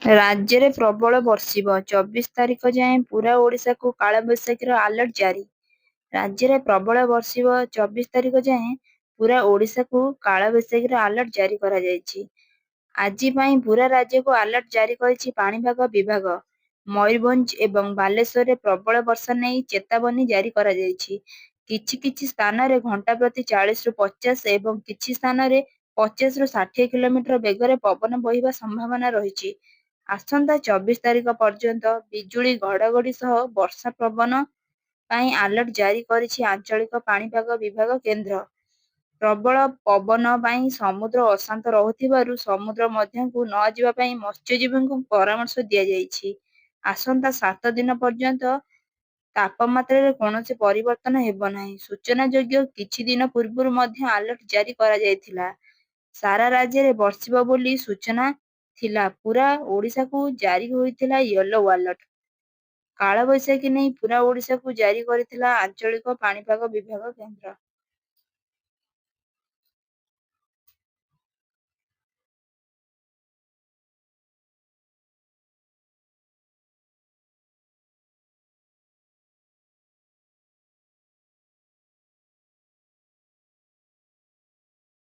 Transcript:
ରାଜ୍ୟରେ ପ୍ରବଳ ବର୍ଷିବ, 24 ତାରିଖ ଯାଏଁ ପୂରା ଓଡ଼ିଶାକୁ କାଳବୈଶାଖୀର ଆଲର୍ଟ ଜାରି। ରାଜ୍ୟରେ ପ୍ରବଳ ବର୍ଷିବ, 24 ତାରିଖ ଯାଏଁ ପୂରା ଓଡ଼ିଶାକୁ କାଳବୈଶାଖୀର ଆଲର୍ଟ ଜାରି କରାଯାଇଛି। ଆଜି ପାଇଁ ପୂରା ରାଜ୍ୟକୁ ଆଲର୍ଟ ଜାରି କରିଛି ପାଣିପାଗ ବିଭାଗ। ମୟୂରଭଞ୍ଜ ଏବଂ ବାଲେଶ୍ୱରରେ ପ୍ରବଳ ବର୍ଷା ନେଇ ଚେତାବନୀ ଜାରି କରାଯାଇଛି। କିଛି କିଛି ସ୍ଥାନରେ ଘଣ୍ଟା ପ୍ରତି 40ରୁ 50 ଏବଂ କିଛି ସ୍ଥାନରେ 50ରୁ 60 କିଲୋମିଟର ବେଗରେ ପବନ ବହିବା ସମ୍ଭାବନା ରହିଛି। ଆସନ୍ତା 24 ତାରିଖ ପର୍ଯ୍ୟନ୍ତ ବିଜୁଳି ଘଡ଼ଘଡ଼ି ସହ ବର୍ଷା ପବନ ପାଇଁ ଆଲର୍ଟ ଜାରି କରିଛି ଆଞ୍ଚଳିକ ପାଣିପାଗ ବିଭାଗ କେନ୍ଦ୍ର। ପ୍ରବଳ ପବନ ପାଇଁ ସମୁଦ୍ର ଅଶାନ୍ତ ରହୁଥିବାରୁ ସମୁଦ୍ର ମଧ୍ୟକୁ ନ ଯିବା ପାଇଁ ମତ୍ସ୍ୟଜୀବୀଙ୍କୁ ପରାମର୍ଶ ଦିଆଯାଇଛି। ଆସନ୍ତା 7 ଦିନ ପର୍ଯ୍ୟନ୍ତ ତାପମାତ୍ରାରେ କୌଣସି ପରିବର୍ତ୍ତନ ହେବ ନାହିଁ। ସୂଚନାଯୋଗ୍ୟ, କିଛି ଦିନ ପୂର୍ବରୁ ମଧ୍ୟ ଆଲର୍ଟ ଜାରି କରାଯାଇଥିଲା। ସାରା ରାଜ୍ୟରେ ବର୍ଷିବ ବୋଲି ସୂଚନା ଥିଲା। ପୂରା ଓଡ଼ିଶାକୁ ଜାରି ହୋଇଥିଲା ୟେଲୋ ଆଲର୍ଟ। କାଳବୈଶାଖୀ ନେଇ ପୂରା ଓଡ଼ିଶାକୁ ଜାରି କରିଥିଲା ଆଞ୍ଚଳିକ ପାଣିପାଗ ବିଭାଗ କେନ୍ଦ୍ର।